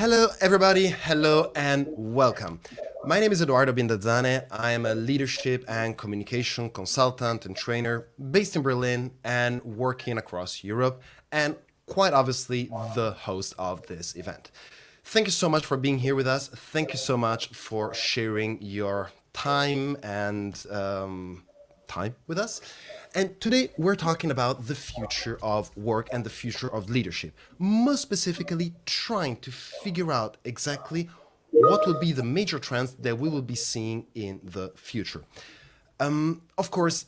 Hello, everybody. Hello and welcome. My name is Eduardo Bindazzane. I am a leadership and communication consultant and trainer based in Berlin and working across Europe, and quite obviously the host of this event. Thank you so much for being here with us. Thank you so much for sharing your time and time with us. And today we're talking about the future of work and the future of leadership. Most specifically, trying to figure out exactly what will be the major trends that we will be seeing in the future. Of course,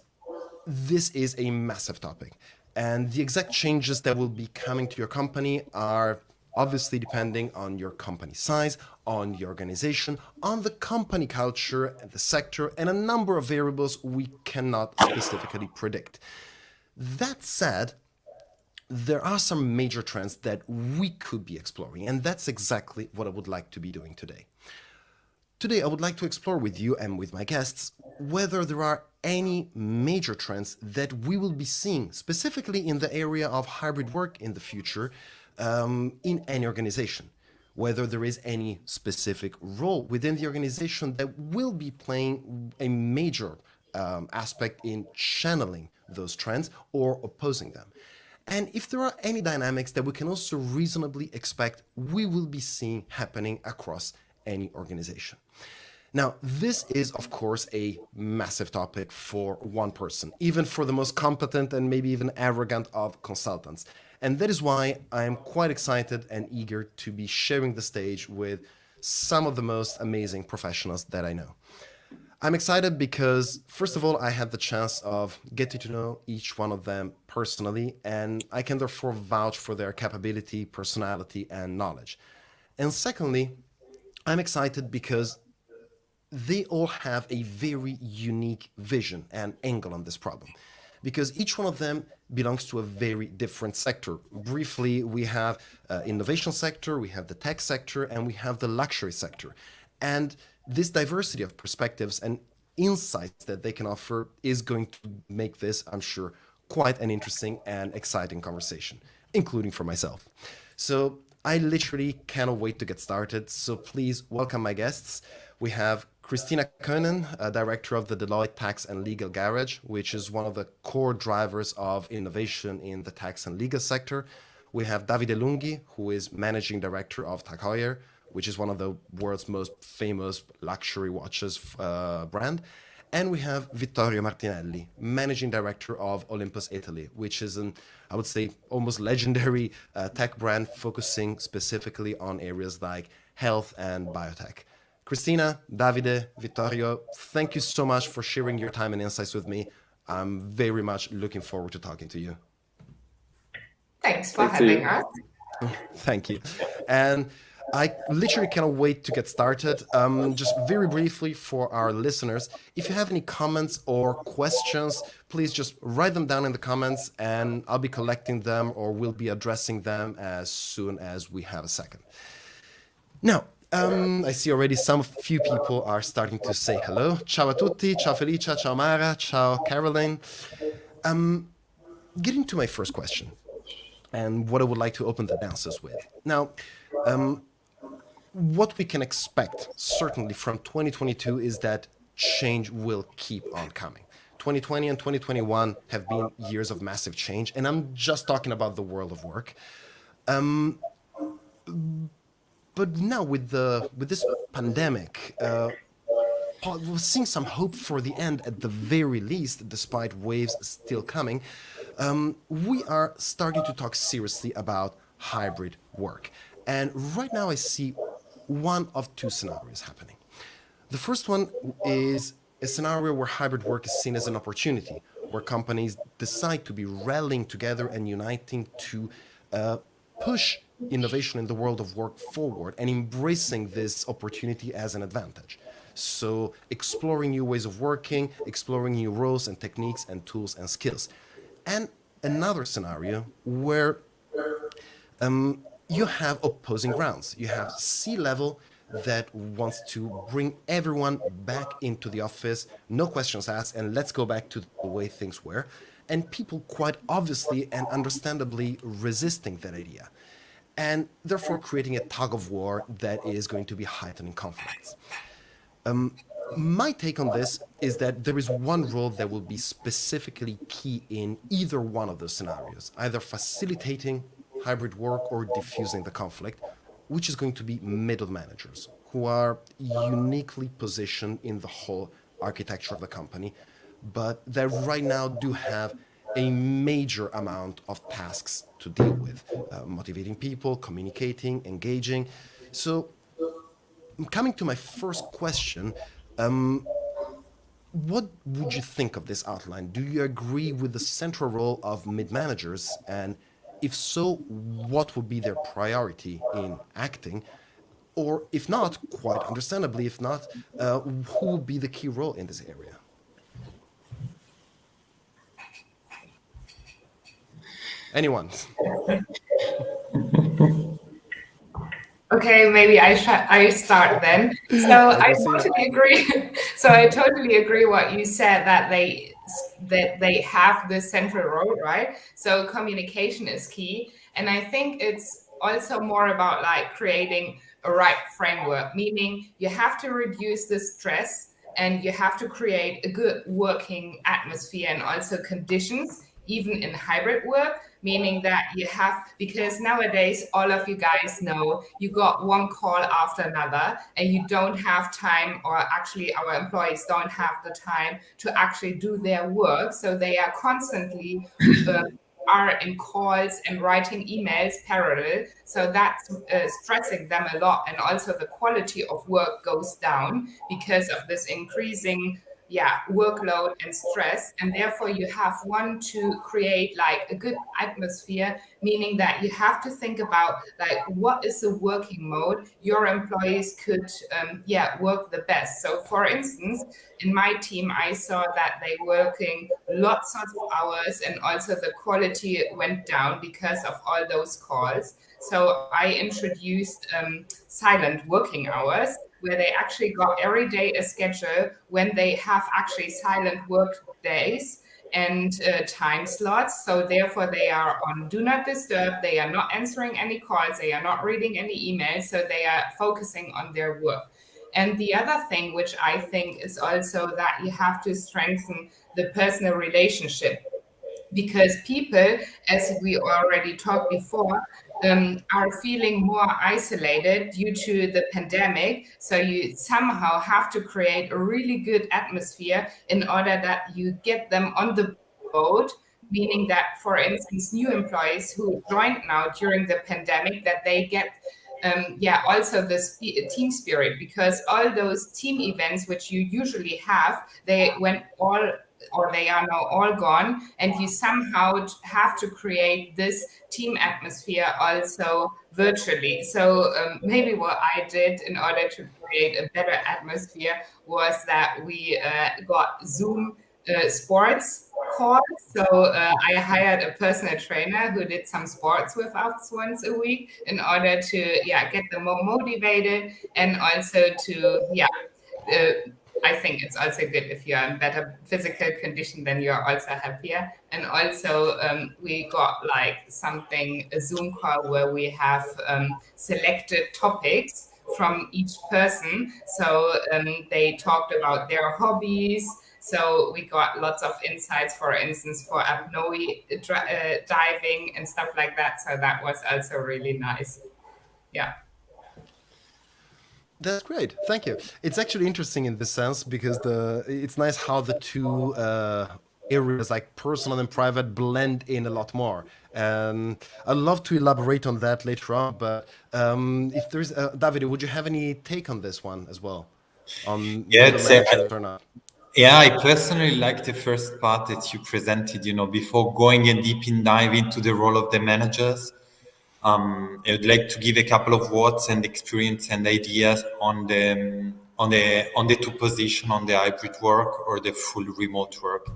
this is a massive topic, and the exact changes that will be coming to your company are obviously depending on your company size, on your organization, on the company culture and the sector, and a number of variables we cannot specifically predict. That said, there are some major trends that we could be exploring, and that's exactly what I would like to be doing today. Today, I would like to explore with you and with my guests whether there are any major trends that we will be seeing, specifically in the area of hybrid work in the future, in any organization. Whether there is any specific role within the organization that will be playing a major aspect in channeling those trends or opposing them. And if there are any dynamics that we can also reasonably expect we will be seeing happening across any organization. Now, this is, of course, a massive topic for one person, even for the most competent and maybe even arrogant of consultants. And that is why I am quite excited and eager to be sharing the stage with some of the most amazing professionals that I know. I'm excited because, first of all, I had the chance of getting to know each one of them personally, and I can therefore vouch for their capability, personality, and knowledge. And secondly, I'm excited because they all have a very unique vision and angle on this problem, because each one of them belongs to a very different sector. Briefly, we have innovation sector, we have the tech sector, and we have the luxury sector. And this diversity of perspectives and insights that they can offer is going to make this, I'm sure, quite an interesting and exciting conversation, including for myself. So I literally cannot wait to get started. So please welcome my guests. We have Christina Können, director of the Deloitte Tax and Legal Garage, which is one of the core drivers of innovation in the tax and legal sector. We have Davide Lunghi, who is managing director of Tag Heuer, which is one of the world's most famous luxury watches brand. And we have Vittorio Martinelli, managing director of Olympus Italy, which is an, I would say, almost legendary tech brand focusing specifically on areas like health and biotech. Christina, Davide, Vittorio, thank you so much for sharing your time and insights with me. I'm very much looking forward to talking to you. Thanks for Thanks to having you. us. Thank you. And I literally cannot wait to get started. Just very briefly for our listeners, if you have any comments or questions, please just write them down in the comments and I'll be collecting them or we'll be addressing them as soon as we have a second. Now, I see already some few people are starting to say hello. Ciao a tutti, ciao Felicia, ciao Mara, ciao Caroline. Getting to my first question and what I would like to open the dances with. Now, what we can expect, certainly from 2022, is that change will keep on coming. 2020 and 2021 have been years of massive change, and I'm just talking about the world of work. But now with this pandemic, we're seeing some hope for the end at the very least, despite waves still coming. We are starting to talk seriously about hybrid work. And right now I see one of two scenarios happening. The first one is a scenario where hybrid work is seen as an opportunity, where companies decide to be rallying together and uniting to push innovation in the world of work forward and embracing this opportunity as an advantage. So exploring new ways of working, exploring new roles and techniques and tools and skills. And another scenario where you have opposing grounds. You have C-level that wants to bring everyone back into the office, no questions asked, and let's go back to the way things were. And people quite obviously and understandably resisting that idea. and therefore creating a tug of war that is going to be heightening conflicts. My take on this is that there is one role that will be specifically key in either one of those scenarios, either facilitating hybrid work or diffusing the conflict, which is going to be middle managers who are uniquely positioned in the whole architecture of the company, but that right now do have a major amount of tasks to deal with, motivating people, communicating, engaging. So, coming to my first question, what would you think of this outline? Do you agree with the central role of mid managers? And if so, what would be their priority in acting? Or if not, quite understandably, if not, who would be the key role in this area? Anyone? Okay, maybe I start then. So I totally agree. So I totally agree what you said, that they have this central role, right? So communication is key, and I think it's also more about like creating a right framework, meaning you have to reduce the stress and you have to create a good working atmosphere and also conditions, even in hybrid work, meaning that you have, because nowadays all of you guys know you got one call after another and you don't have time, or actually our employees don't have the time to actually do their work, so they are constantly are in calls and writing emails parallel. So that's stressing them a lot. And also the quality of work goes down because of this increasing workload and stress. And therefore you have to create like a good atmosphere, meaning that you have to think about like what is the working mode your employees could work the best. So for instance, in my team, I saw that they working lots of hours and also the quality went down because of all those calls. So I introduced silent working hours, where they actually got every day a schedule when they have actually silent work days and time slots. So therefore they are on do not disturb, they are not answering any calls, they are not reading any emails, so they are focusing on their work. And the other thing, which I think is also that you have to strengthen the personal relationship, because people, as we already talked before, are feeling more isolated due to the pandemic. So you somehow have to create a really good atmosphere in order that you get them on the boat, meaning that, for instance, new employees who joined now during the pandemic, that they get also this team spirit, because all those team events which you usually have, they went all, or they are now all gone, and you somehow have to create this team atmosphere also virtually. So maybe what I did in order to create a better atmosphere was that we got Zoom sports calls. So I hired a personal trainer who did some sports with us once a week in order to get them more motivated, and also to I think it's also good if you're in better physical condition, then you're also happier. And also we got like a Zoom call where we have selected topics from each person. So they talked about their hobbies. So we got lots of insights, for instance, for apnoe diving and stuff like that. So that was also really nice. Yeah. That's great. Thank you. It's actually interesting in this sense because it's nice how the two areas like personal and private blend in a lot more. And I'd love to elaborate on that later on. But if there's Davide, would you have any take on this one as well? On middle managers or not? Yeah, I personally like the first part that you presented, before going a deep dive into the role of the managers. I would like to give a couple of words and experience and ideas on the two position, on the hybrid work or the full remote work,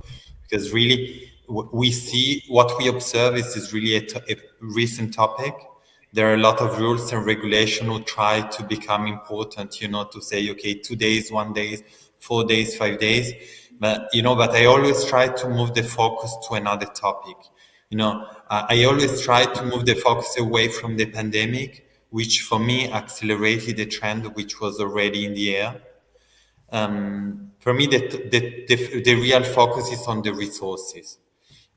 because really we see what we observe is really a recent topic. There are a lot of rules and regulation who try to become important, to say, okay, 2 days, 1 day, 4 days, 5 days. But I always try to move the focus to another topic. I always try to move the focus away from the pandemic, which for me accelerated the trend which was already in the air. For me, the real focus is on the resources.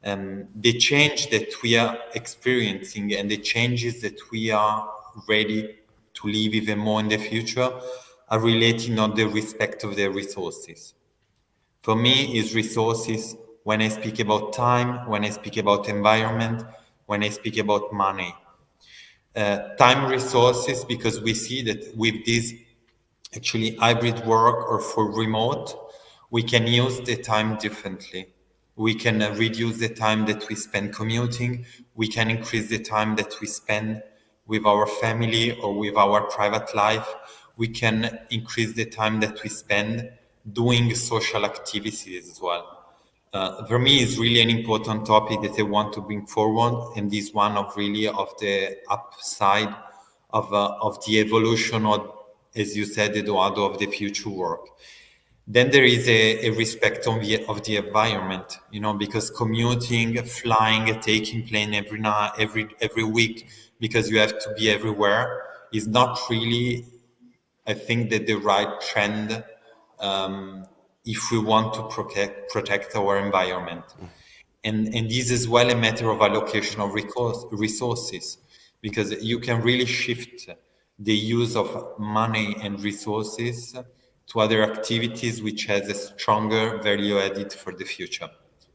The change that we are experiencing and the changes that we are ready to live even more in the future are relating on the respect of the resources. For me, is resources when I speak about time, when I speak about environment, when I speak about money. Time resources, because we see that with this actually hybrid work or for remote, we can use the time differently. We can reduce the time that we spend commuting. We can increase the time that we spend with our family or with our private life. We can increase the time that we spend doing social activities as well. For me, it's really an important topic that I want to bring forward, and this one of really of the upside of the evolution of, as you said, Eduardo, of the future work. Then there is a respect of the environment, because commuting, flying, taking plane every night, every week, because you have to be everywhere, is not really, I think, that the right trend if we want to protect our environment. And this is well a matter of allocation of resources, because you can really shift the use of money and resources to other activities which has a stronger value added for the future.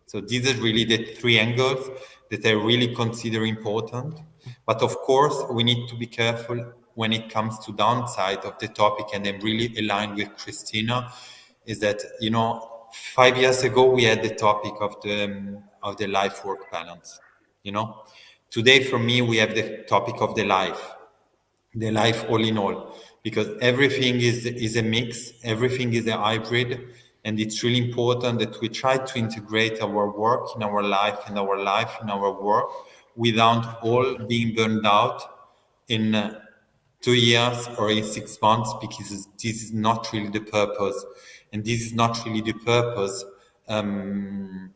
So these are really the three angles that I really consider important. But of course, we need to be careful when it comes to downside of the topic, and I'm really aligned with Christina, is that 5 years ago we had the topic of the life work balance. Today for me we have the topic of the life all in all, because everything is a mix, everything is a hybrid, and it's really important that we try to integrate our work in our life and our life in our work without all being burned out in 2 years or in 6 months, because this is not really the purpose. And this is not really the purpose. And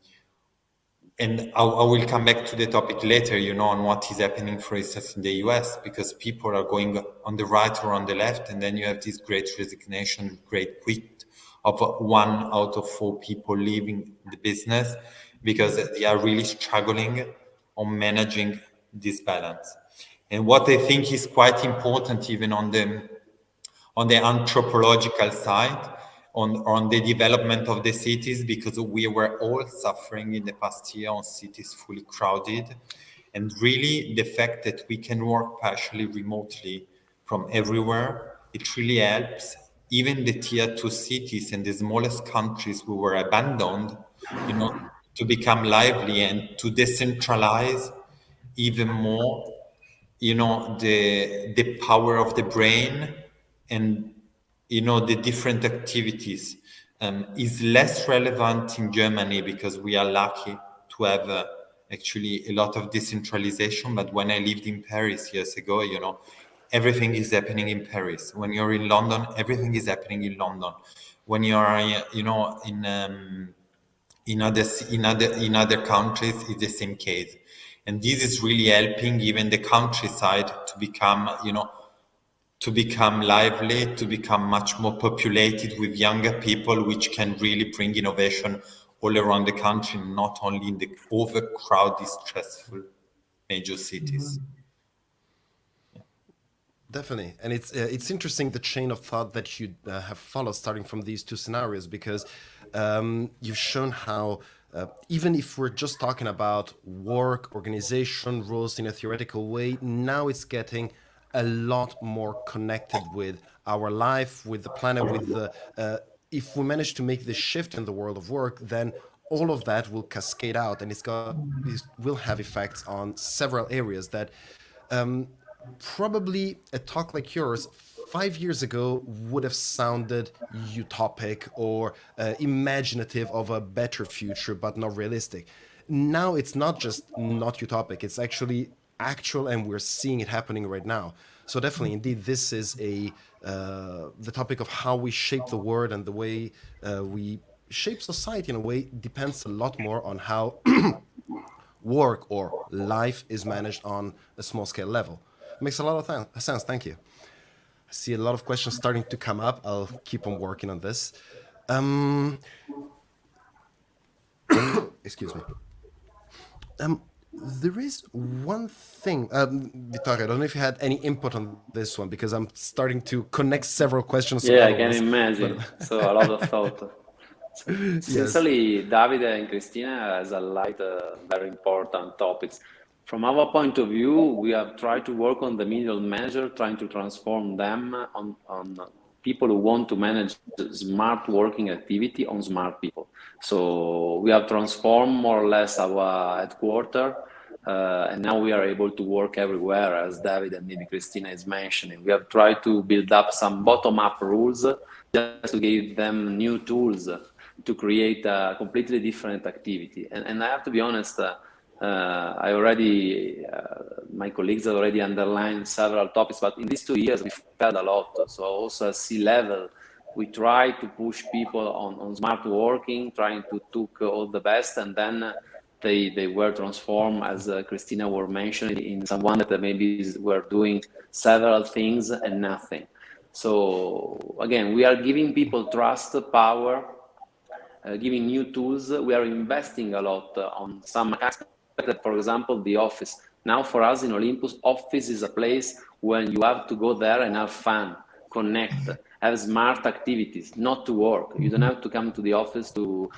I will come back to the topic later, on what is happening, for instance, in the US, because people are going on the right or on the left, and then you have this great resignation, great quit of 1 out of 4 people leaving the business because they are really struggling on managing this balance. And what I think is quite important, even on the anthropological side, on the development of the cities, because we were all suffering in the past year on cities fully crowded. And really the fact that we can work partially remotely from everywhere, it really helps. Even the tier 2 cities and the smallest countries who were abandoned, to become lively and to decentralize even more, the power of the brain and the different activities is less relevant in Germany, because we are lucky to have actually a lot of decentralization. But when I lived in Paris years ago, everything is happening in Paris. When you're in London, everything is happening in London. When you are in other countries, it's the same case. And this is really helping even the countryside to become lively, to become much more populated with younger people, which can really bring innovation all around the country, not only in the overcrowded, stressful major cities. Definitely, and it's interesting the chain of thought that you have followed, starting from these two scenarios, because you've shown how even if we're just talking about work, organization, rules in a theoretical way, now it's getting a lot more connected with our life, with the planet, with the. If we manage to make this shift in the world of work, then all of that will cascade out, and it will have effects on several areas that. Probably a talk like yours 5 years ago would have sounded utopic or imaginative of a better future, but not realistic. Now it's not just not utopic, it's actually actual, and we're seeing it happening right now. So definitely, indeed, this is the topic of how we shape the world, and the way we shape society in a way depends a lot more on how work or life is managed on a small scale level. Makes a lot of sense. Thank you. I see a lot of questions starting to come up. I'll keep on working on this. Excuse me. There is one thing, Vittorio, I don't know if you had any input on this one, because I'm starting to connect several questions Yeah, I together. can imagine. So a lot of thought. Sincerely, Davide and Cristina has highlighted very important topics. From our point of view, we have tried to work on the middle manager, trying to transform them on people who want to manage smart working activity on smart people. So we have transformed more or less our headquarters, and now we are able to work everywhere, as David and maybe Cristina is mentioning. We have tried to build up some bottom-up rules just to give them new tools to create a completely different activity. And I have to be honest, my colleagues have already underlined several topics, but in these 2 years, we've had a lot. So also at C-level, we try to push people on smart working, trying to take all the best, and then they were transformed, as Cristina were mentioning, in someone that maybe were doing several things and nothing. So again, we are giving people trust, power, giving new tools. We are investing a lot on some aspects, for example, the office. Now for us in Olympus, office is a place when you have to go there and have fun, connect, have smart activities, not to work. You don't have to come to the office to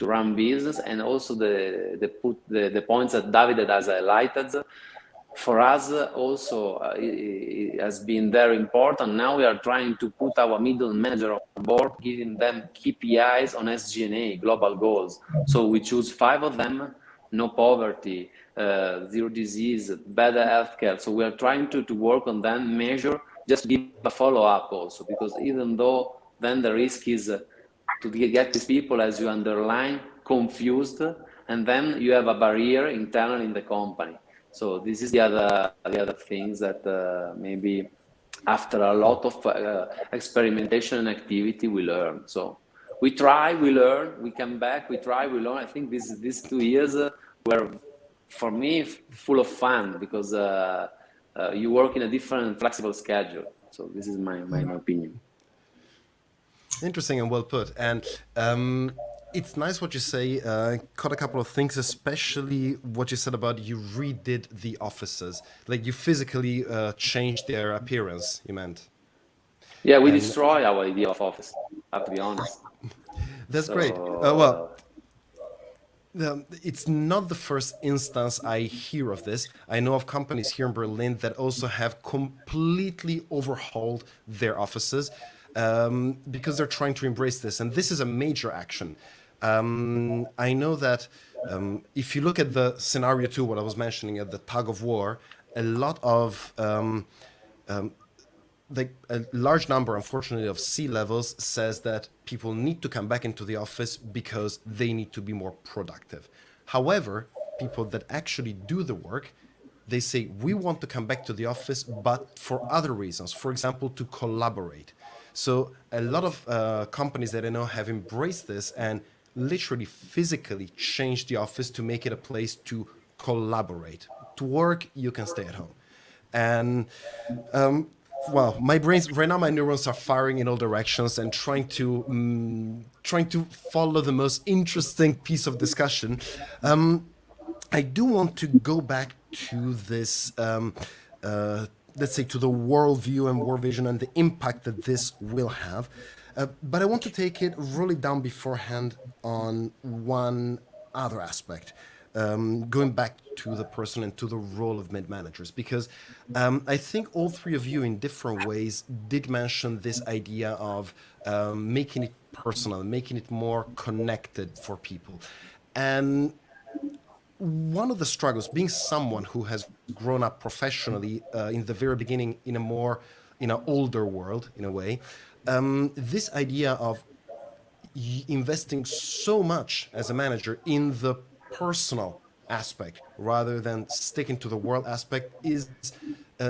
run business. And also the points that David has highlighted, for us also it has been very important. Now we are trying to put our middle manager on board, giving them KPIs on SG&A, global goals. So we choose 5 of them: no poverty, zero disease, better healthcare. So we are trying to work on them, measure, just to give a follow-up also, because even though then the risk is to get these people, as you underline, confused, and then you have a barrier internal in the company. So this is the other things that maybe after a lot of experimentation and activity we learn. So we try, we learn, we come back, we try, we learn. I think these 2 years were, for me, full of fun, because you work in a different flexible schedule. So this is my opinion. Interesting and well put. And it's nice what you say. Caught a couple of things, especially what you said about you redid the offices. Like you physically changed their appearance, you meant. Yeah, we destroy our idea of office, I have to be honest. That's great. It's not the first instance I hear of this. I know of companies here in Berlin that also have completely overhauled their offices because they're trying to embrace this. And this is a major action. I know that if you look at the scenario 2, what I was mentioning at the tug of war, a lot of a large number, unfortunately, of C-levels says that people need to come back into the office because they need to be more productive. However, people that actually do the work, they say, we want to come back to the office, but for other reasons. For example, to collaborate. So a lot of companies that I know have embraced this and literally physically changed the office to make it a place to collaborate. To work, you can stay at home. And well, my brains right now, my neurons are firing in all directions and trying to follow the most interesting piece of discussion. I do want to go back to this, let's say, to the worldview and world vision and the impact that this will have. But I want to take it really down beforehand on one other aspect. Going back to the person and to the role of mid-managers, because I think all 3 of you in different ways did mention this idea of making it personal, making it more connected for people. And one of the struggles, being someone who has grown up professionally in the very beginning in an older world, in a way, this idea of investing so much as a manager in the personal aspect rather than sticking to the world aspect is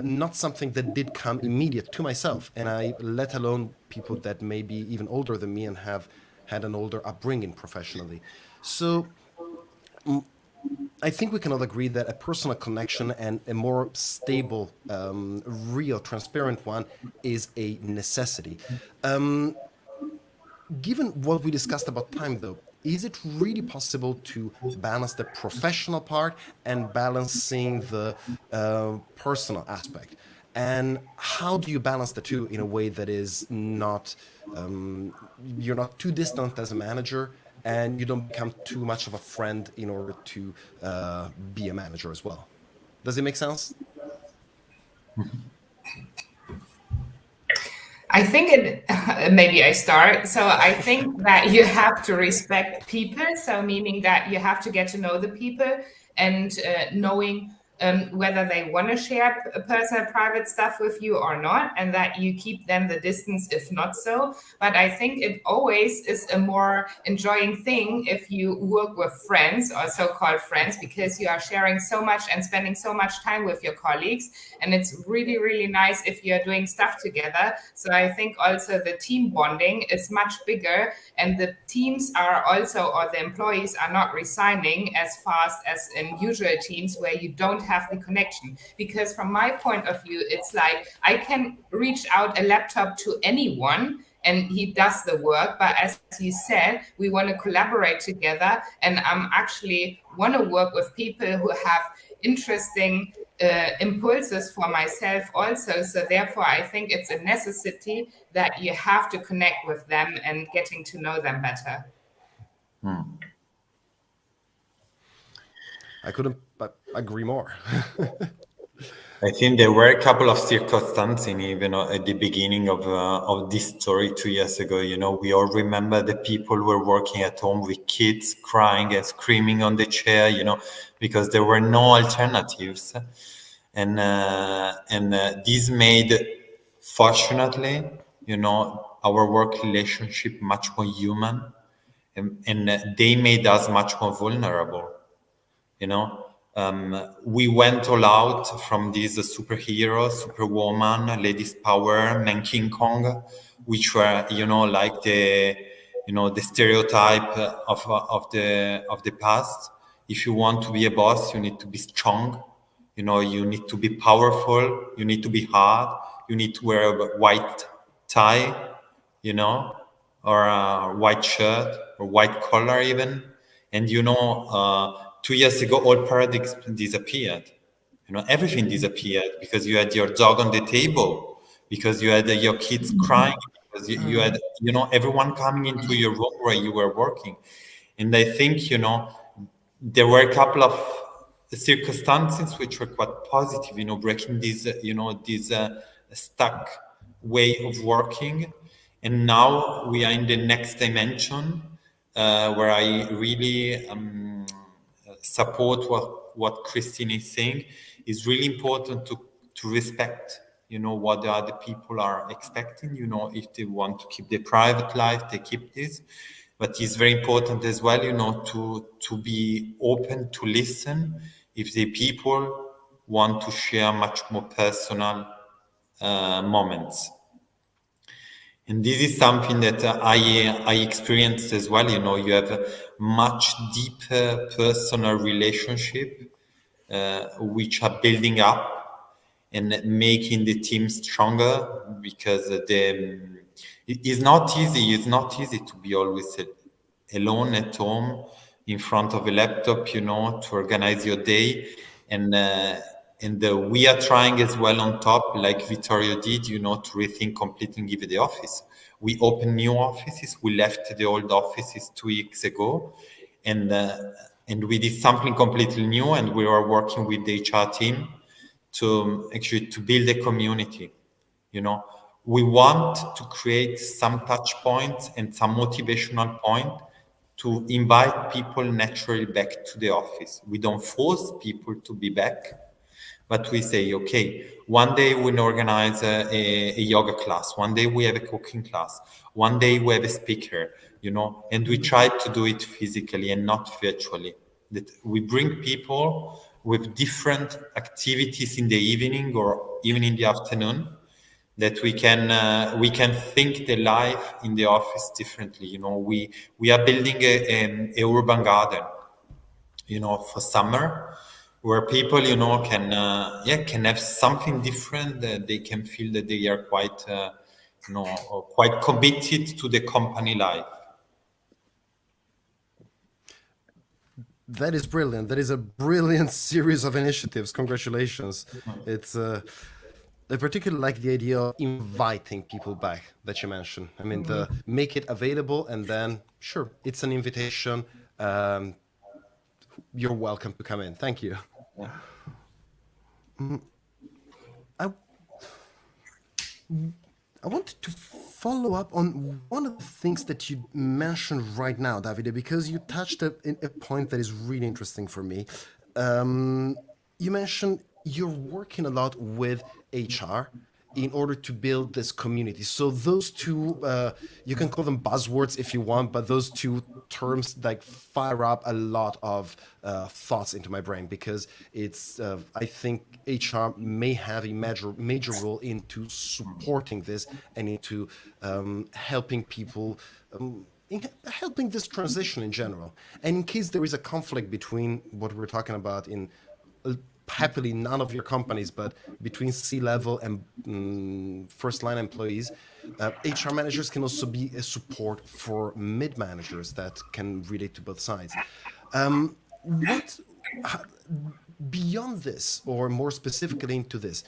not something that did come immediate to myself, and I let alone people that may be even older than me and have had an older upbringing professionally. So I think we can all agree that a personal connection and a more stable, real, transparent one is a necessity. Given what we discussed about time, though, is it really possible to balance the professional part and balancing the personal aspect? And how do you balance the two in a way that is not, you're not too distant as a manager and you don't become too much of a friend in order to be a manager as well? Does it make sense? I think maybe I start. So I think that you have to respect people. So meaning that you have to get to know the people and knowing whether they want to share personal private stuff with you or not, and that you keep them the distance if not so. But I think it always is a more enjoying thing if you work with friends or so-called friends, because you are sharing so much and spending so much time with your colleagues. And it's really, really nice if you're doing stuff together. So I think also the team bonding is much bigger, and the teams are also, or the employees are not resigning as fast as in usual teams where you don't have the connection. Because from my point of view, it's like I can reach out a laptop to anyone and he does the work. But as you said, we want to collaborate together, and actually want to work with people who have interesting impulses for myself also. So therefore, I think it's a necessity that you have to connect with them and getting to know them better. I couldn't agree more. I think there were a couple of circumstances even at the beginning of this story 2 years ago. You know, we all remember the people who were working at home with kids crying and screaming on the chair, you know, because there were no alternatives. And this made, fortunately, you know, our work relationship much more human, and they made us much more vulnerable, you know. We went all out from these superheroes, Superwoman, Ladies Power, Man King Kong, which were, you know, like the stereotype of the past. If you want to be a boss, you need to be strong. You know, you need to be powerful. You need to be hard. You need to wear a white tie, you know, or a white shirt or white collar even. And you know. 2 years ago, all paradigms disappeared. You know, everything disappeared because you had your dog on the table, because you had your kids crying, because you had, you know, everyone coming into your room where you were working. And I think, you know, there were a couple of circumstances which were quite positive, you know, breaking this, you know, this stuck way of working. And now we are in the next dimension where I really support what Christine is saying. Is really important to respect, you know, what the other people are expecting. You know, if they want to keep their private life, they keep this. But it's very important as well, you know, to be open to listen if the people want to share much more personal moments. And this is something that I experienced as well. You know, you have a much deeper personal relationship, which are building up and making the team stronger, because it's not easy. It's not easy to be always alone at home in front of a laptop, you know, to organize your day. And we are trying as well on top, like Vittorio did, you know, to rethink completely even the office. We opened new offices. We left the old offices 2 weeks ago, and we did something completely new. And we are working with the HR team to actually to build a community. You know, we want to create some touch points and some motivational point to invite people naturally back to the office. We don't force people to be back. But we say, okay, one day we'll organize a yoga class. One day we have a cooking class. One day we have a speaker, you know, and we try to do it physically and not virtually. That we bring people with different activities in the evening or even in the afternoon, that we can think the life in the office differently. You know, we are building a urban garden. for summer, where people, can have something different. That they can feel that they are quite, quite committed to the company life. That is brilliant. That is a brilliant series of initiatives. Congratulations. It's I particularly like the idea of inviting people back that you mentioned. I mean, the make it available, and then sure, it's an invitation. You're welcome to come in. Thank you. I I wanted to follow up on one of the things that you mentioned right now, Davide, because you touched a point that is really interesting for me. You mentioned you're working a lot with HR in order to build this community. So those two, you can call them buzzwords if you want, but those two terms like fire up a lot of thoughts into my brain, because it's, I think HR may have a major role into supporting this and into helping people, in helping this transition in general. And in case there is a conflict between what we're talking about in happily none of your companies, but between C-level and first-line employees, HR managers can also be a support for mid-managers that can relate to both sides. Beyond this, or more specifically into this,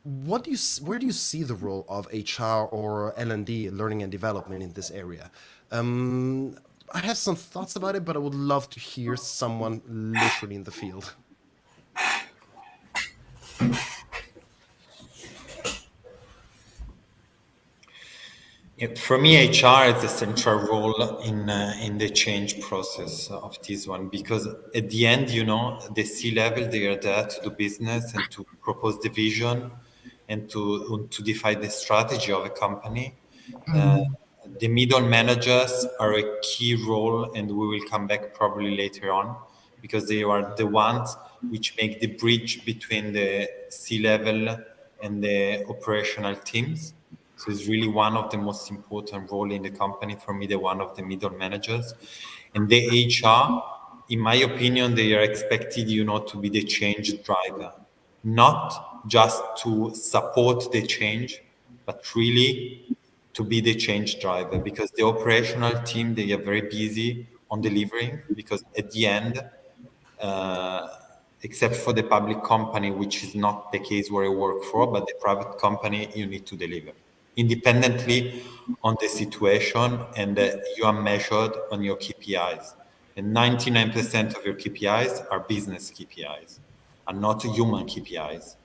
where do you see the role of HR or L&D, learning and development, in this area? I have some thoughts about it, but I would love to hear someone literally in the field. For me, HR is a central role in the change process of this one, because at the end, the C-level, they are there to do business and to propose the vision and to define the strategy of a company. The middle managers are a key role, and we will come back probably later on, because they are the ones which make the bridge between the C-level and the operational teams. So it's really one of the most important role in the company for me, the one of the middle managers. And the HR, in my opinion, they are expected, to be the change driver, not just to support the change, but really to be the change driver, because the operational team, they are very busy on delivering, because at the end, except for the public company, which is not the case where I work for, but the private company, you need to deliver independently on the situation, and you are measured on your KPIs. And 99% of your KPIs are business KPIs, and not human KPIs.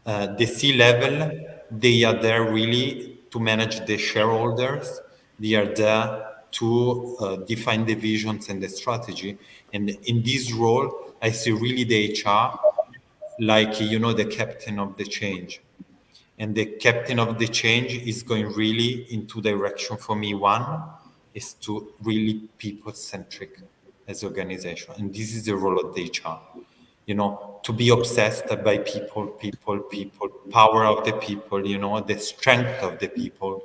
The C-level, they are there really to manage the shareholders. They are there to define the visions and the strategy. And in this role, I see really the HR like, the captain of the change. And the captain of the change is going really in two directions for me. One is to really people-centric as organization. And this is the role of the HR, to be obsessed by people, power of the people, the strength of the people,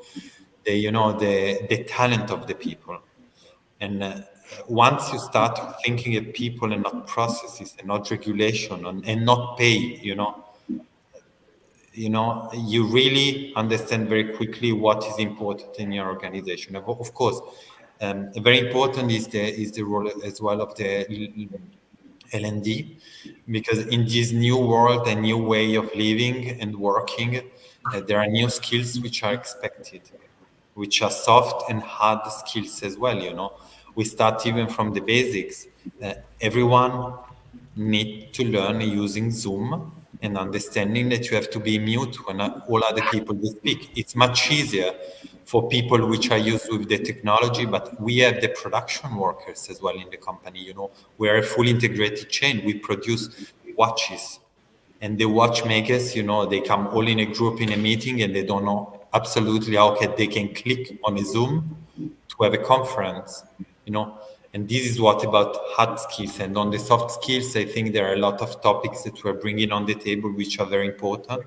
the talent of the people. And once you start thinking of people and not processes and not regulation and not pay, you really understand very quickly what is important in your organization. Of course, very important is the role as well of the L&D, because in this new world, a new way of living and working, there are new skills which are expected, which are soft and hard skills as well. We start even from the basics. Everyone need to learn using Zoom and understanding that you have to be mute when all other people will speak. It's much easier for people which are used with the technology, but we have the production workers as well in the company. We are a fully integrated chain. We produce watches, and the watchmakers, they come all in a group in a meeting, and they don't know absolutely how they can click on a Zoom to have a conference, And this is what about hard skills. And on the soft skills, I think there are a lot of topics that we're bringing on the table, which are very important,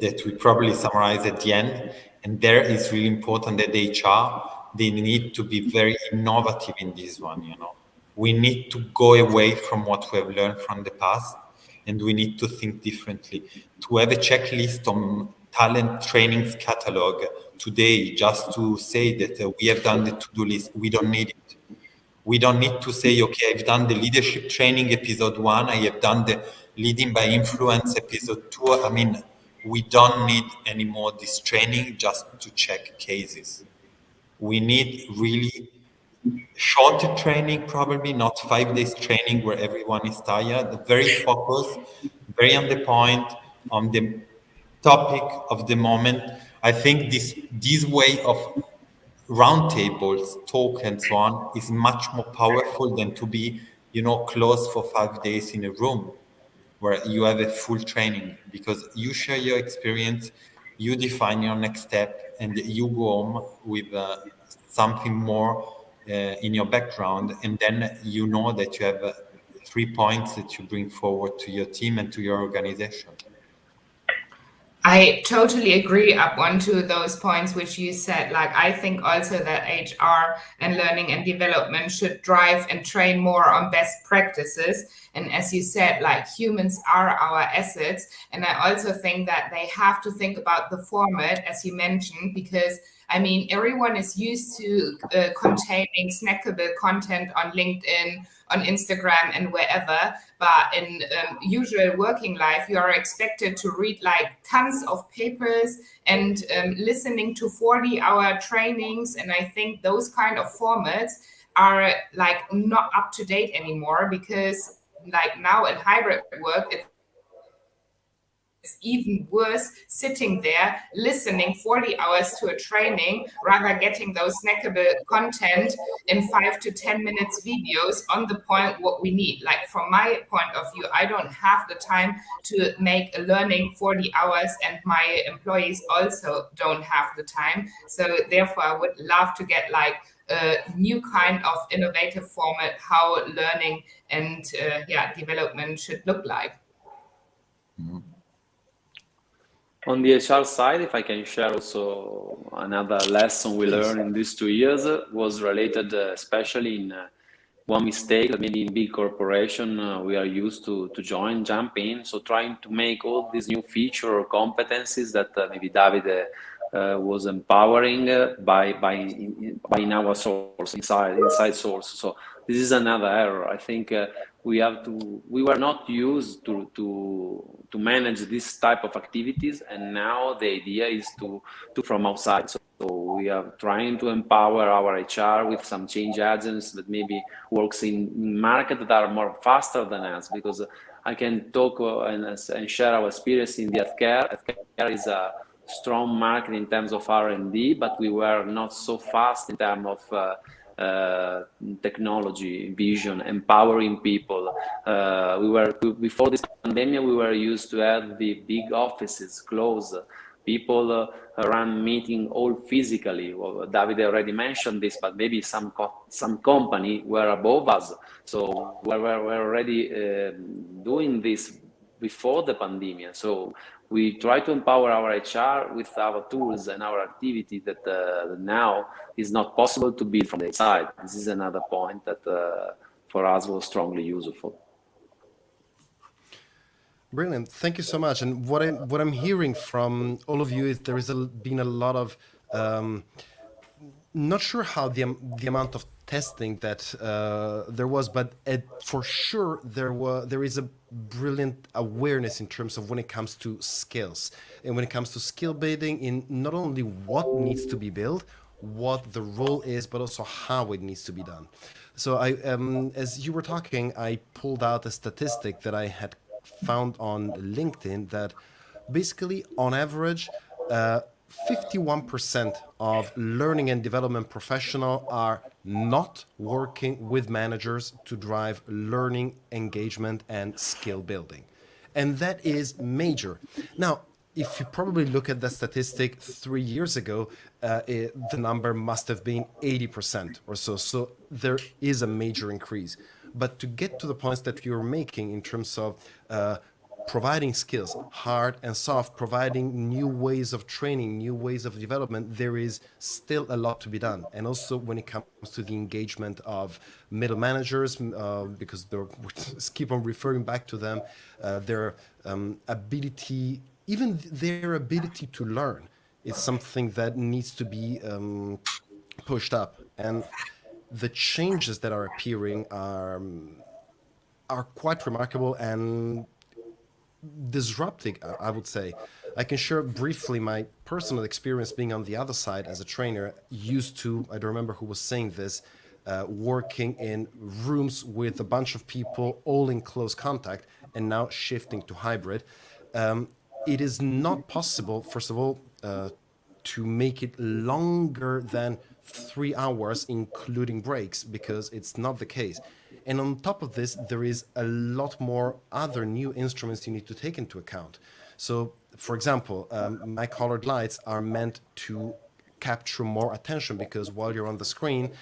that we probably summarize at the end. And there is really important that the HR they need to be very innovative in this one, you know. We need to go away from what we have learned from the past, and we need to think differently. To have a checklist on talent trainings catalog today, just to say that we have done the to-do list, we don't need it. We don't need to say, okay, I've done the leadership training episode 1, I have done the leading by influence episode 2. I mean, we don't need anymore this training just to check cases. We need really shorter training, probably not 5 days training where everyone is tired, very focused, very on the point, on the topic of the moment. I think this way of roundtables, talk and so on is much more powerful than to be, you know, closed for 5 days in a room where you have a full training, because you share your experience, you define your next step, and you go home with something more in your background, and then you know that you have 3 points that you bring forward to your team and to your organization. I totally agree up onto those points which you said. Like, I think also that HR and learning and development should drive and train more on best practices. And as you said, like, humans are our assets. And I also think that they have to think about the format, as you mentioned, because I mean, everyone is used to containing snackable content on LinkedIn, on Instagram, and wherever. But in usual working life, you are expected to read like tons of papers and listening to 40-hour trainings. And I think those kind of formats are like not up to date anymore, because like now in hybrid work, it's even worse sitting there listening 40 hours to a training, rather getting those snackable content in 5 to 10 minutes videos on the point what we need. Like, from my point of view, I don't have the time to make a learning 40 hours, and my employees also don't have the time. So therefore, I would love to get like a new kind of innovative format how learning and development should look like. Mm-hmm. On the HR side, if I can share also another lesson we learned in these 2 years was related especially in one mistake that maybe in big corporation we are used to jump in. So trying to make all these new feature or competencies that maybe Davide was empowering by in our source, inside source. So this is another error. I think we were not used to manage this type of activities, and now the idea is to from outside. So we are trying to empower our HR with some change agents that maybe works in market that are more faster than us, because I can talk and share our experience in the healthcare. Healthcare is a strong market in terms of R&D, but we were not so fast in terms of technology, vision, empowering people. We were, before this pandemic, we were used to have the big offices close. People run meeting all physically. Well, David already mentioned this, but maybe some company were above us. So we were already doing this before the pandemic. So we try to empower our HR with our tools and our activity that now is not possible to build from the inside. This is another point that for us was strongly useful. Brilliant. Thank you so much. And what I'm hearing from all of you is there is been a lot of, not sure how the amount of testing that there was, but for sure there is a brilliant awareness in terms of when it comes to skills and when it comes to skill building in not only what needs to be built, what the role is, but also how it needs to be done. So I, as you were talking, I pulled out a statistic that I had found on LinkedIn that basically on average 51% of learning and development professionals are not working with managers to drive learning, engagement, and skill building. And that is major. Now, if you probably look at the statistic 3 years ago, the number must have been 80% or so. So there is a major increase. But to get to the points that you're making in terms of providing skills, hard and soft, providing new ways of training, new ways of development, there is still a lot to be done. And also when it comes to the engagement of middle managers, because we keep on referring back to them, their ability, even their ability to learn is something that needs to be pushed up. And the changes that are appearing are quite remarkable and disrupting, I would say. I can share briefly my personal experience being on the other side as a trainer, used to, I don't remember who was saying this, working in rooms with a bunch of people all in close contact, and now shifting to hybrid. It is not possible, first of all, to make it longer than 3 hours, including breaks, because it's not the case. And on top of this, there is a lot more other new instruments you need to take into account. So, for example, my colored lights are meant to capture more attention, because while you're on the screen,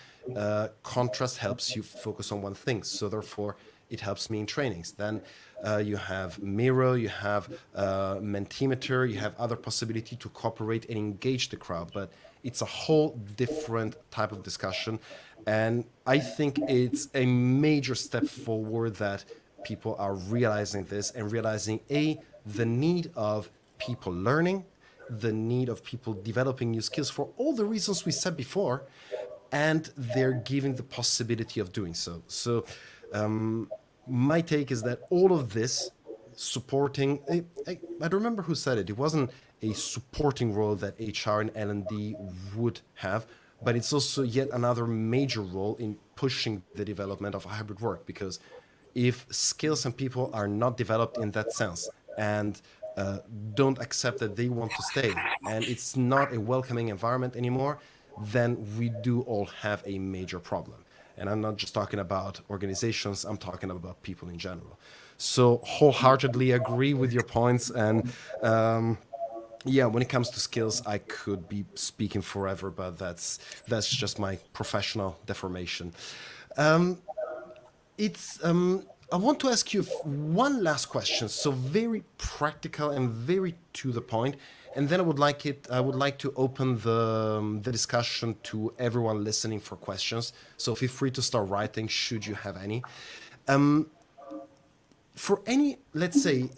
contrast helps you focus on one thing. So therefore, it helps me in trainings. Then you have Miro, you have Mentimeter, you have other possibility to cooperate and engage the crowd. But it's a whole different type of discussion. And I think it's a major step forward that people are realizing this and realizing, the need of people learning, the need of people developing new skills for all the reasons we said before, and they're giving the possibility of doing so. So my take is that all of this supporting, I don't remember who said it, it wasn't a supporting role that HR and L&D would have, but it's also yet another major role in pushing the development of hybrid work, because if skills and people are not developed in that sense and don't accept that they want to stay, and it's not a welcoming environment anymore, then we do all have a major problem. And I'm not just talking about organizations, I'm talking about people in general. So wholeheartedly agree with your points. And yeah, when it comes to skills, I could be speaking forever, but that's just my professional deformation. I want to ask you one last question, so very practical and very to the point, and then I would like to open the discussion to everyone listening for questions. So feel free to start writing should you have any. For any, let's say,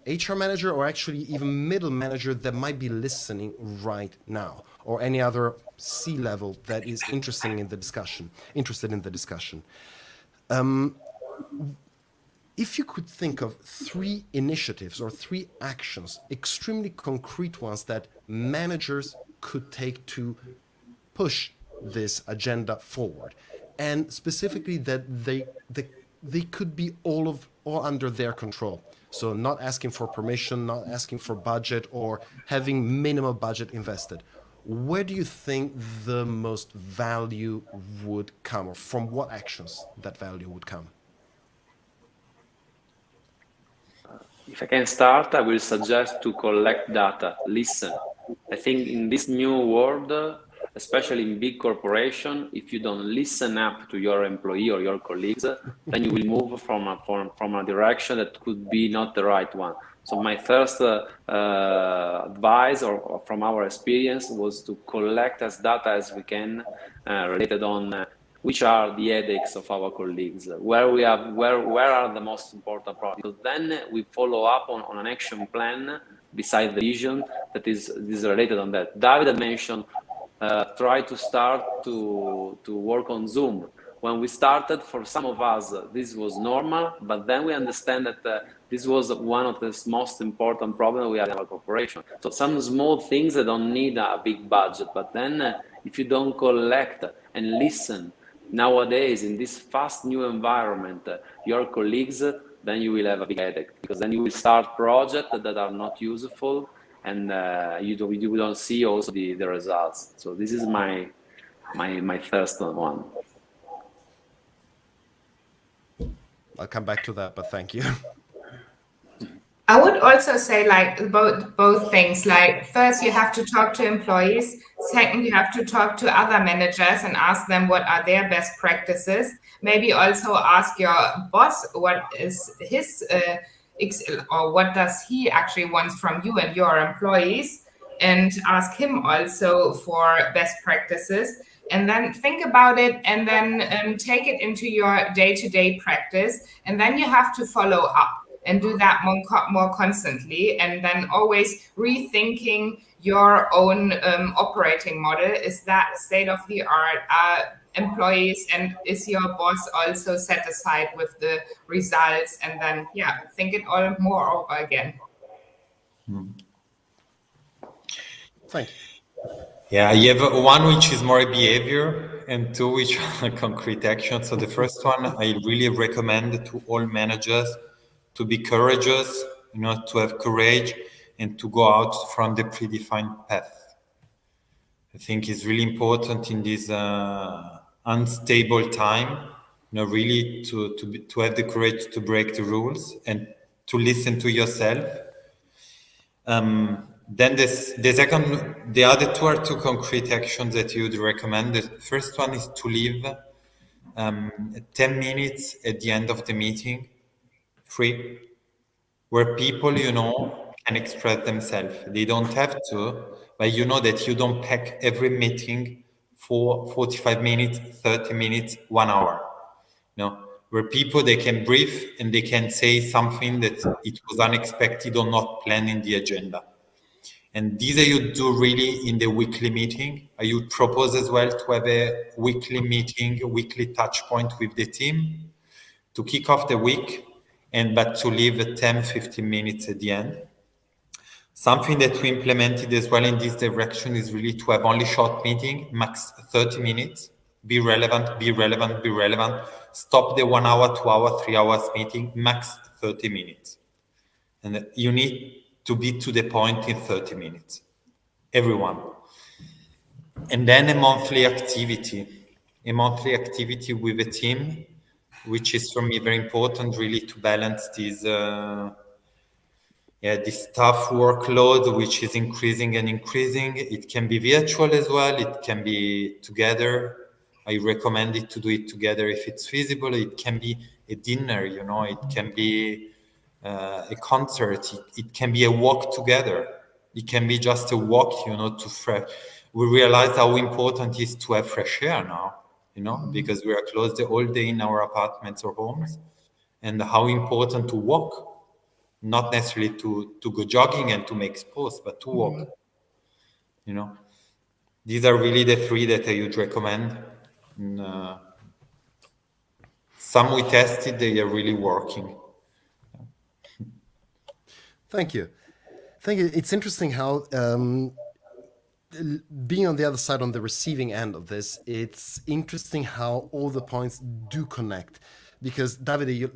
HR manager or actually even middle manager that might be listening right now, or any other C-level that is interested in the discussion, if you could think of 3 initiatives or 3 actions, extremely concrete ones that managers could take to push this agenda forward, and specifically that they could be all under their control. So not asking for permission, not asking for budget, or having minimal budget invested. Where do you think the most value would come, or from what actions that value would come? If I can start, I will suggest to collect data, listen. I think in this new world, especially in big corporation, if you don't listen up to your employee or your colleagues, then you will move from a direction that could be not the right one. So my first advice, or from our experience, was to collect as data as we can related on which are the headaches of our colleagues, where are the most important problems. Because then we follow up on an action plan beside the vision that is related on that. David had mentioned try to start to work on Zoom. When we started, for some of us, this was normal, but then we understand that this was one of the most important problems we had in our corporation. So some small things that don't need a big budget, but then if you don't collect and listen nowadays in this fast new environment, your colleagues, then you will have a big headache, because then you will start projects that are not useful, and you don't see also the results. So this is my first one. I'll come back to that, but thank you. I would also say like both things. Like first, you have to talk to employees. Second, you have to talk to other managers and ask them what are their best practices. Maybe also ask your boss what is his or what does he actually want from you and your employees, and ask him also for best practices, and then think about it, and then take it into your day-to-day practice, and then you have to follow up and do that more constantly, and then always rethinking your own operating model. Is that state of the art? Employees, and is your boss also satisfied with the results? And then think it all more over again. Thank you. Yeah, you have one which is more behavior and two which are concrete action. So the first one, I really recommend to all managers to be courageous, to have courage and to go out from the predefined path. I think it's really important in this unstable time, really to have the courage to break the rules and to listen to yourself. Then the other two are two concrete actions that you would recommend. The first one is to leave 10 minutes at the end of the meeting free, where people, can express themselves. They don't have to, but that you don't pack every meeting for 45 minutes, 30 minutes, 1 hour. Where people, they can breathe and they can say something that it was unexpected or not planned in the agenda. And these you do really in the weekly meeting. I would propose as well to have a weekly meeting, a weekly touch point with the team to kick off the week, but to leave 10, 15 minutes at the end. Something that we implemented as well in this direction is really to have only short meeting, max 30 minutes. Be relevant, be relevant, be relevant. Stop the 1 hour, 2 hour, 3 hours meeting, max 30 minutes. And you need to be to the point in 30 minutes, everyone. And then a monthly activity with a team, which is for me very important, really to balance this tough workload, which is increasing and increasing. It can be virtual as well. It can be together. I recommend it to do it together if it's feasible. It can be a dinner, it can be a concert. It can be a walk together. It can be just a walk, to fresh. We realize how important it is to have fresh air now, because we are closed the whole day in our apartments or homes, and how important to walk. Not necessarily to go jogging and to make posts, but to walk. These are really the three that I would recommend. Some we tested, they are really working. Thank you. It's interesting how being on the other side, on the receiving end of this, it's interesting how all the points do connect. Because Davide,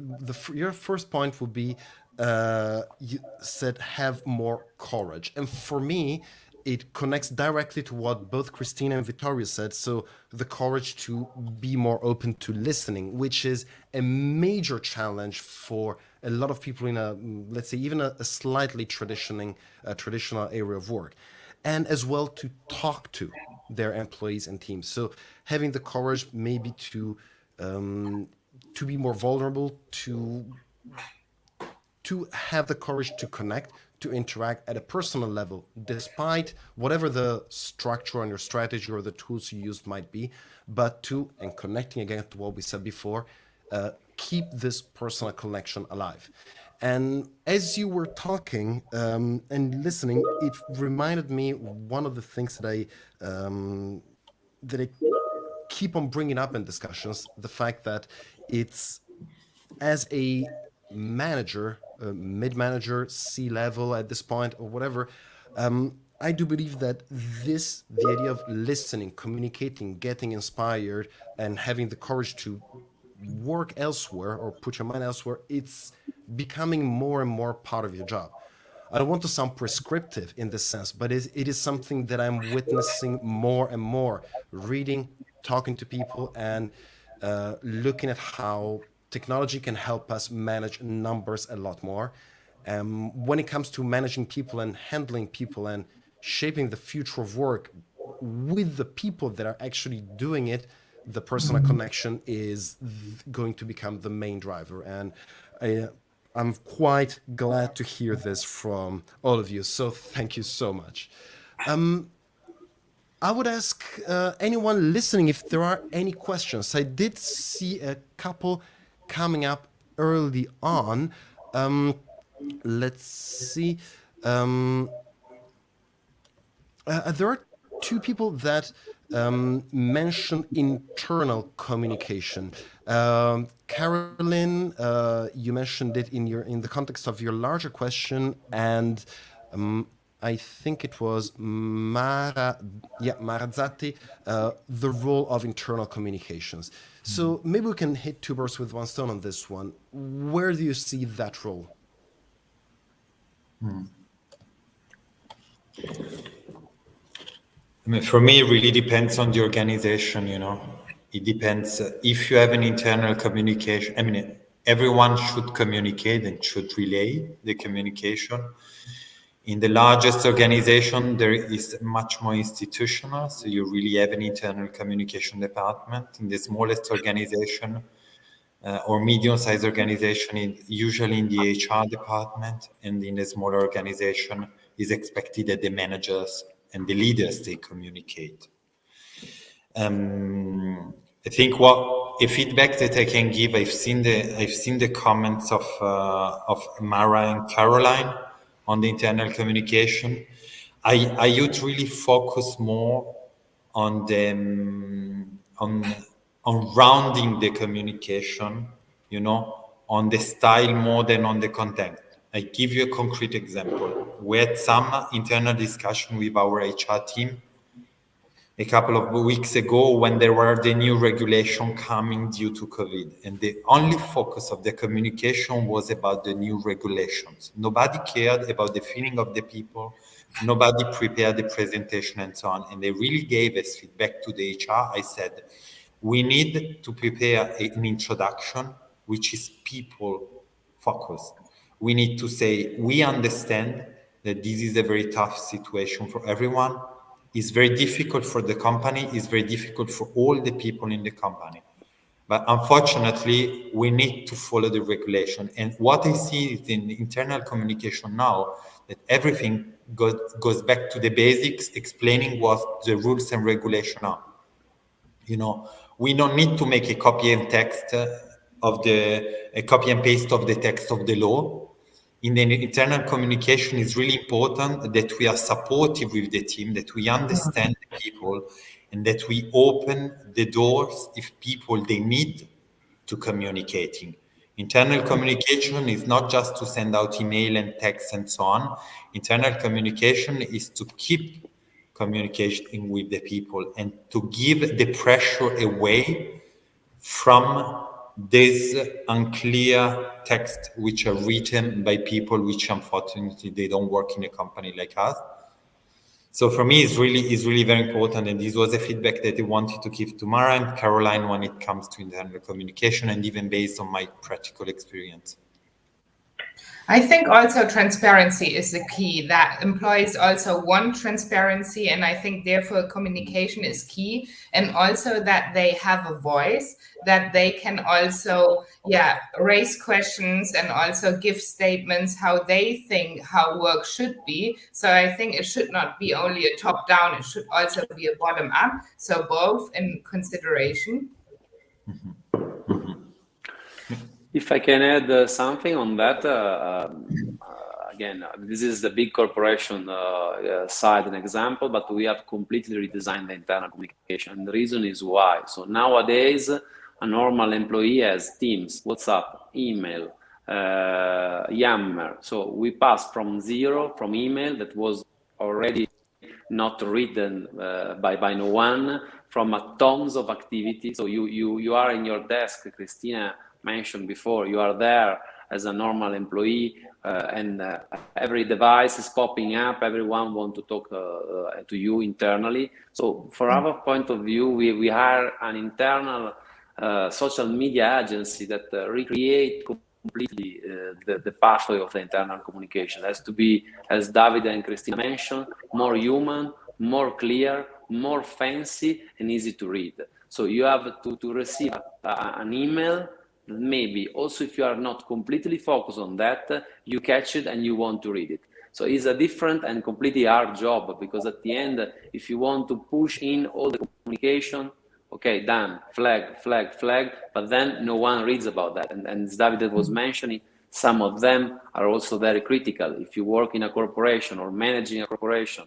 your first point would be, you said have more courage. And for me, it connects directly to what both Christina and Vittorio said. So the courage to be more open to listening, which is a major challenge for a lot of people in a, let's say, even a slightly traditional area of work. And as well to talk to their employees and teams. So having the courage maybe to be more vulnerable, to have the courage to connect, to interact at a personal level, despite whatever the structure on your strategy or the tools you used might be, but and connecting again to what we said before, keep this personal connection alive. And as you were talking and listening, it reminded me one of the things that I keep on bringing up in discussions, the fact that it's, as a manager, mid-manager, C-level at this point, or whatever, I do believe that the idea of listening, communicating, getting inspired, and having the courage to work elsewhere or put your mind elsewhere, it's becoming more and more part of your job. I don't want to sound prescriptive in this sense, but it is something that I'm witnessing more and more, reading, talking to people, and looking at how technology can help us manage numbers a lot more. When it comes to managing people and handling people and shaping the future of work with the people that are actually doing it, the personal connection is going to become the main driver. And I'm quite glad to hear this from all of you. So thank you so much. I would ask anyone listening if there are any questions. I did see a couple coming up early on. Let's see. There are two people that mentioned internal communication. Caroline, you mentioned it in the context of your larger question, and I think it was Marazatti, the role of internal communications. So maybe we can hit two birds with one stone on this one. Where do you see that role? I mean, for me, it really depends on the organization, It depends. If you have an internal communication, I mean, everyone should communicate and should relay the communication. In the largest organization, there is much more institutional, so you really have an internal communication department. In the smallest organization or medium-sized organization, usually in the HR department, and in a smaller organization, is expected that the managers and the leaders, they communicate. I think a feedback that I can give, I've seen the comments of Mara and Caroline on the internal communication. I would really focus more on rounding the communication, on the style more than on the content. I give you a concrete example. We had some internal discussion with our HR team a couple of weeks ago when there were the new regulation coming due to COVID. And the only focus of the communication was about the new regulations. Nobody cared about the feeling of the people. Nobody prepared the presentation and so on. And they really gave us feedback to the HR. I said, we need to prepare an introduction which is people focused. We need to say, we understand that this is a very tough situation for everyone. It's very difficult for the company. It's very difficult for all the people in the company. But unfortunately, we need to follow the regulation. And what I see is in internal communication now, that everything goes back to the basics, explaining what the rules and regulation are. We don't need to make a copy and paste of the text of the law. In the internal communication, it's really important that we are supportive with the team, that we understand the people, and that we open the doors if people, they need to communicating. Internal communication is not just to send out email and text and so on. Internal communication is to keep communicating with the people and to give the pressure away from these unclear texts which are written by people which unfortunately they don't work in a company like us. So for me, it's really very important, and this was a feedback that I wanted to give to Mara and Caroline when it comes to internal communication, and even based on my practical experience. I think also transparency is the key. That employees also want transparency, and I think therefore communication is key, and also that they have a voice, that they can also raise questions and also give statements how they think how work should be. So I think it should not be only a top down, it should also be a bottom up. So both in consideration. If I can add something on that, again, this is the big corporation side, an example, but we have completely redesigned the internal communication. And the reason is why. So nowadays, a normal employee has Teams, WhatsApp, email, Yammer. So we passed from email that was already not written by no one, from tons of activity. So you are in your desk, Cristina mentioned before, you are there as a normal employee, and every device is popping up, everyone wants to talk to you internally. So from our point of view, we hire an internal social media agency that recreate completely the pathway of the internal communication. It has to be, as Davide and Cristina mentioned, more human, more clear, more fancy, and easy to read. So you have to receive an email maybe also if you are not completely focused on that, you catch it and you want to read it. So it's a different and completely hard job, because at the end, if you want to push in all the communication, okay, done, flag, but then no one reads about that. And as David was mentioning, some of them are also very critical. If you work in a corporation or managing a corporation,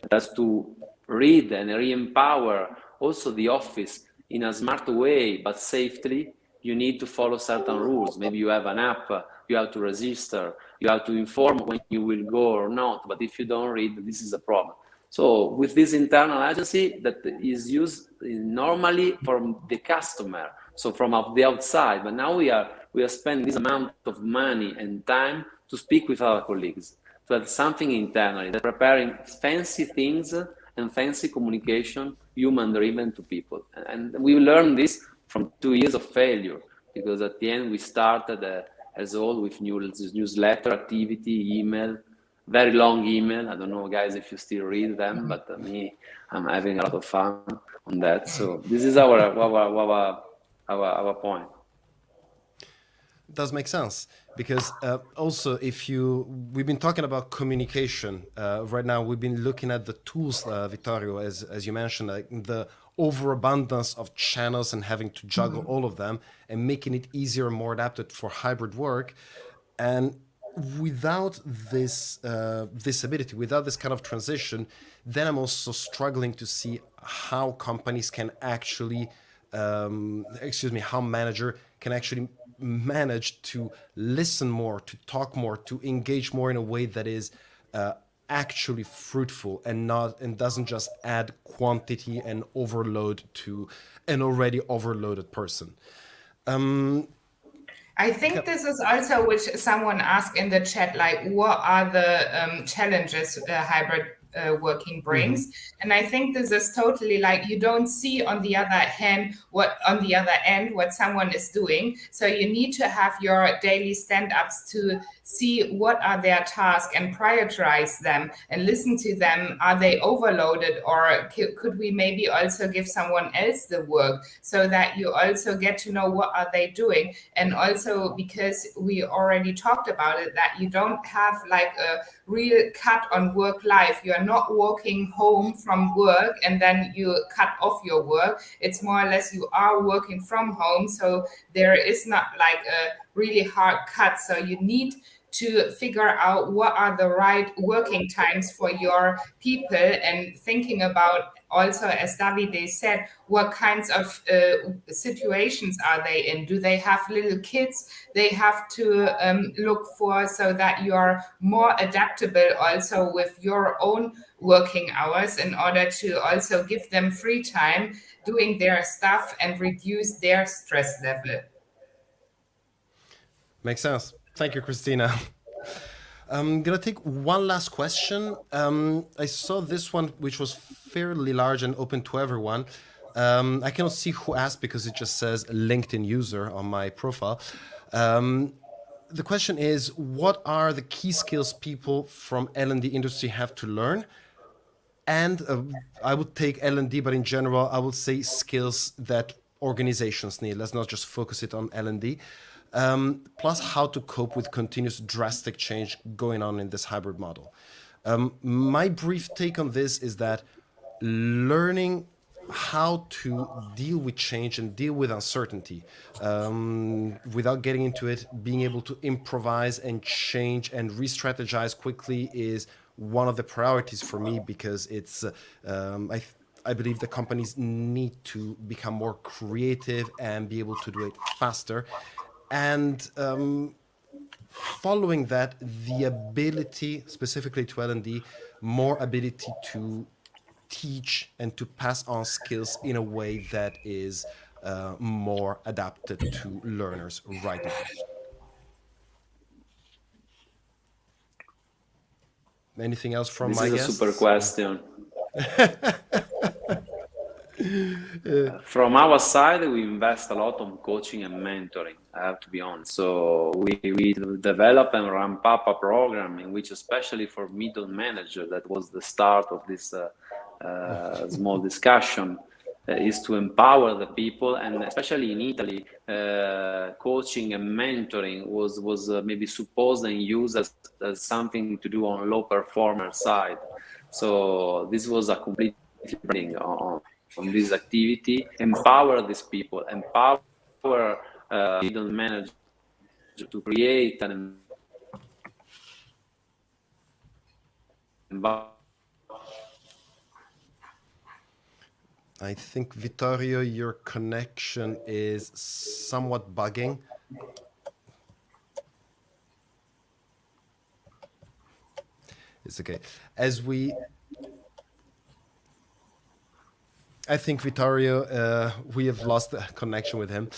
that's to read and re-empower also the office in a smart way, but safely. You need to follow certain rules. Maybe you have an app, you have to register, you have to inform when you will go or not. But if you don't read, this is a problem. So with this internal agency that is used normally from the customer, so from the outside, but now we are spending this amount of money and time to speak with our colleagues, to have something internally, that preparing fancy things and fancy communication, human-driven to people. And we learned this from 2 years of failure, because at the end we started as all with newsletter activity, email, very long email. I don't know, guys, if you still read them, but me, I'm having a lot of fun on that. So this is our point. Does make sense, because also we've been talking about communication right now. We've been looking at the tools, Vittorio, as you mentioned, like the overabundance of channels and having to juggle all of them and making it easier and more adapted for hybrid work. And without this ability, without this kind of transition, then I'm also struggling to see how companies can actually, how manager can actually manage to listen more, to talk more, to engage more in a way that is actually fruitful and doesn't just add quantity and overload to an already overloaded person. I think this is also which someone asked in the chat, like, what are the challenges hybrid working brings? And I think this is totally like, you don't see on the other end what someone is doing. So you need to have your daily stand-ups to see what are their tasks and prioritize them and listen to them. Are they overloaded, or could we maybe also give someone else the work, so that you also get to know what are they doing? And also, because we already talked about it, that you don't have like a real cut on work life. You are not walking home from work and then you cut off your work. It's more or less you are working from home. So there is not like a really hard cut. So you need to figure out what are the right working times for your people, and thinking about also, as Davide said, what kinds of situations are they in? Do they have little kids they have to look for, so that you are more adaptable also with your own working hours, in order to also give them free time doing their stuff and reduce their stress level? Makes sense. Thank you, Christina. I'm going to take one last question. I saw this one, which was fairly large and open to everyone. I cannot see who asked because it just says LinkedIn user on my profile. The question is, what are the key skills people from L&D industry have to learn? And I would take L&D, but in general, I would say skills that organizations need. Let's not just focus it on L&D. Plus how to cope with continuous drastic change going on in this hybrid model. My brief take on this is that learning how to deal with change and deal with uncertainty without getting into it, being able to improvise and change and re-strategize quickly is one of the priorities for me, because it's I believe the companies need to become more creative and be able to do it faster. And following that, the ability, specifically to L&D, more ability to teach and to pass on skills in a way that is more adapted to learners right now. Anything else from my guests? This is a super question. From our side, we invest a lot on coaching and mentoring, I have to be honest. So we develop and ramp up a program in which, especially for middle manager, that was the start of this small discussion, is to empower the people, and especially in Italy, coaching and mentoring was maybe supposed and used as something to do on low performer side. So this was a complete branding on this activity. Empower these people, empower middle managers to create an environment. I think, Vittorio, your connection is somewhat bugging. It's okay. I think Vittorio, we have lost the connection with him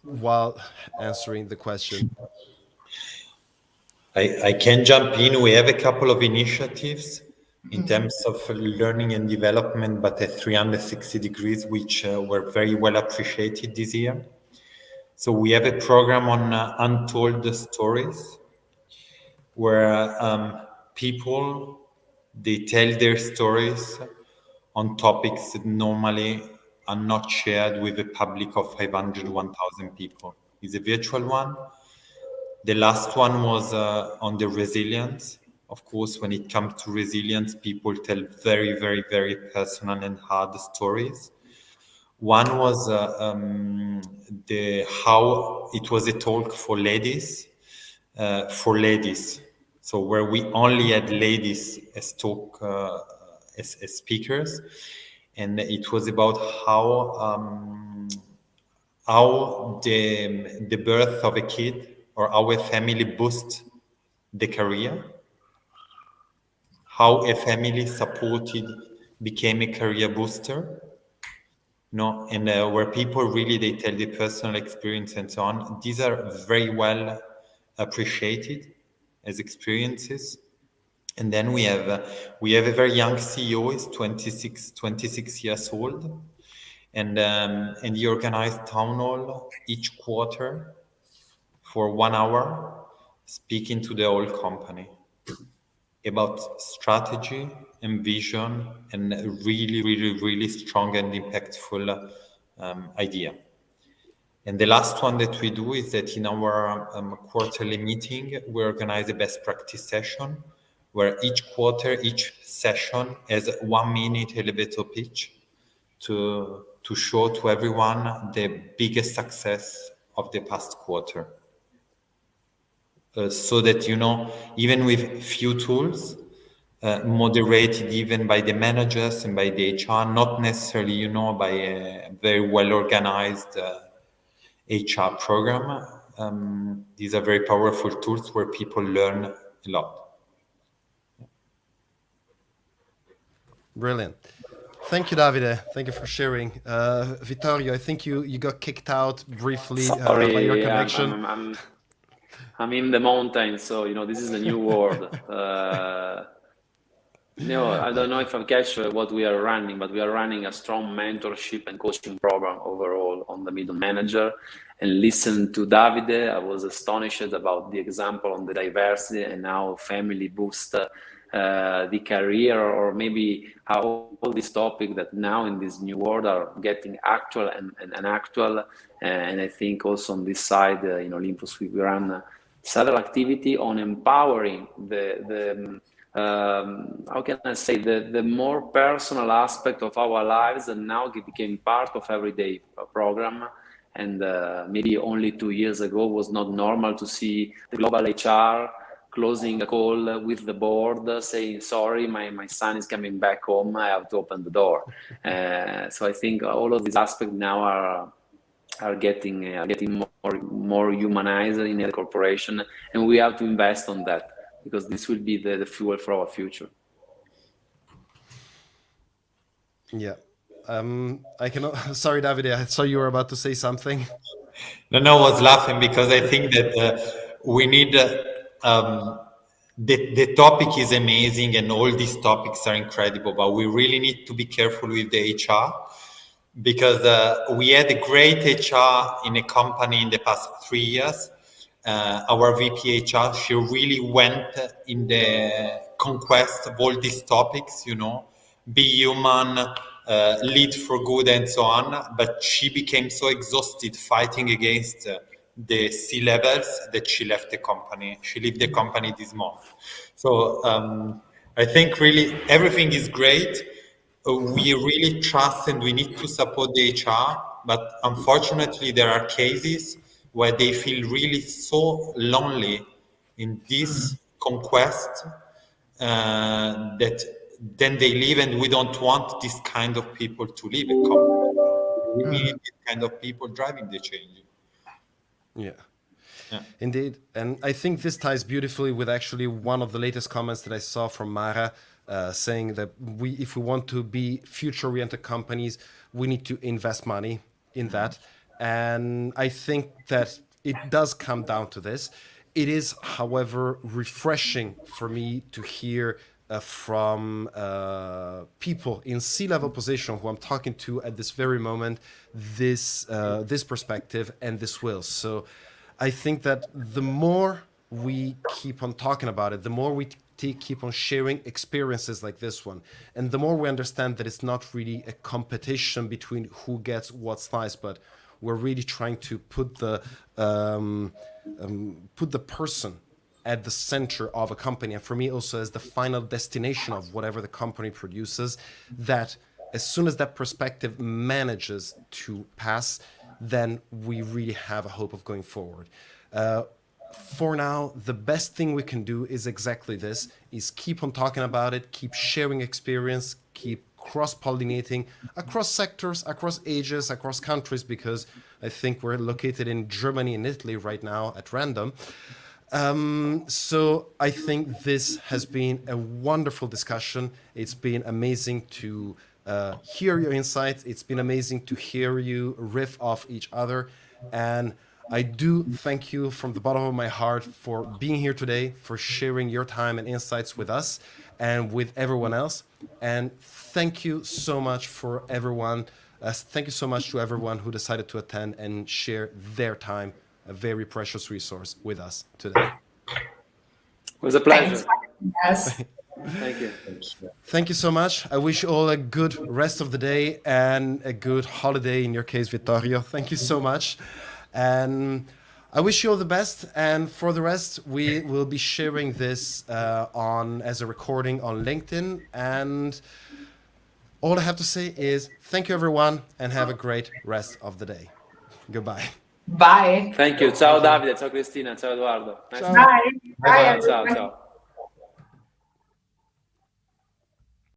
while answering the question. I can jump in. We have a couple of initiatives in terms of learning and development, but at 360 degrees, which were very well appreciated this year. So we have a program on untold stories, where people, they tell their stories on topics that normally are not shared with a public of 500, 1,000 people. It's a virtual one. The last one was on the resilience. Of course, when it comes to resilience, people tell very, very, very personal and hard stories. One was how it was a talk for ladies, So where we only had ladies as talk as speakers, and it was about how the birth of a kid or how a family boosts the career, how a family supported became a career booster, and where people really, they tell the personal experience and so on. These are very well appreciated as experiences. And then we have a very young CEO, is 26 years old, and he organized town hall each quarter for 1 hour, speaking to the whole company about strategy and vision and a really, really, really strong and impactful idea. And the last one that we do is that in our quarterly meeting, we organize a best practice session where each quarter, each session has a 1 minute elevator pitch to show to everyone the biggest success of the past quarter. So that, even with few tools, moderated even by the managers and by the HR, not necessarily, by a very well organized HR program. These are very powerful tools where people learn a lot. Brilliant. Thank you, Davide. Thank you for sharing. Vittorio, I think you got kicked out briefly by your connection. I'm in the mountains, so this is the new world. I don't know if I catch what we are running, but we are running a strong mentorship and coaching program overall on the middle manager. And listen to Davide, I was astonished about the example on the diversity and how family boost the career, or maybe how all these topics that now in this new world are getting actual and actual. And I think also on this side, in Olympus, we run several activity on empowering the how can I say, the more personal aspect of our lives, and now it became part of everyday program. And maybe only 2 years ago was not normal to see the global HR closing a call with the board saying, sorry, my son is coming back home, I have to open the door. So I think all of these aspects now are getting more humanized in the corporation, and we have to invest on that, because this will be the fuel for our future. Yeah. Sorry, Davide, I saw you were about to say something. No, I was laughing because I think that we need, the topic is amazing and all these topics are incredible, but we really need to be careful with the HR, because we had a great HR in a company in the past 3 years. Our VP HR, she really went in the conquest of all these topics, be human, lead for good and so on. But she became so exhausted fighting against the C-levels that she left the company. She left the company this month. So I think really everything is great. We really trust and we need to support the HR, but unfortunately there are cases where they feel really so lonely in this conquest that then they leave, and we don't want this kind of people to leave a company. We need this kind of people driving the change. Yeah. Indeed. And I think this ties beautifully with actually one of the latest comments that I saw from Mara, saying that if we want to be future-oriented companies, we need to invest money in that. And I think that it does come down to this. It is, however, refreshing for me to hear from people in C-level position who I'm talking to at this very moment, this perspective and this will. So I think that the more we keep on talking about it, the more we keep on sharing experiences like this one, and the more we understand that it's not really a competition between who gets what slice, but we're really trying to put the person at the center of a company, and for me also as the final destination of whatever the company produces, that as soon as that perspective manages to pass, then we really have a hope of going forward. For now, the best thing we can do is exactly this, is keep on talking about it, keep sharing experience, keep cross-pollinating across sectors, across ages, across countries, because I think we're located in Germany and Italy right now at random. So I think this has been a wonderful discussion. It's been amazing to hear your insights. It's been amazing to hear you riff off each other. And I do thank you from the bottom of my heart for being here today, for sharing your time and insights with us and with everyone else. And thank you so much for everyone. Thank you so much to everyone who decided to attend and share their time, a very precious resource, with us today. It was a pleasure. Yes. Thank you. Thank you so much. I wish you all a good rest of the day and a good holiday, in your case, Vittorio. Thank you so much. And I wish you all the best. And for the rest, we will be sharing this as a recording on LinkedIn. And all I have to say is thank you, everyone, and have a great rest of the day. Goodbye. Bye. Thank you. Ciao Davide, ciao Cristina, ciao Eduardo. Nice Ciao. Bye. Bye. Ciao, everyone. ciao.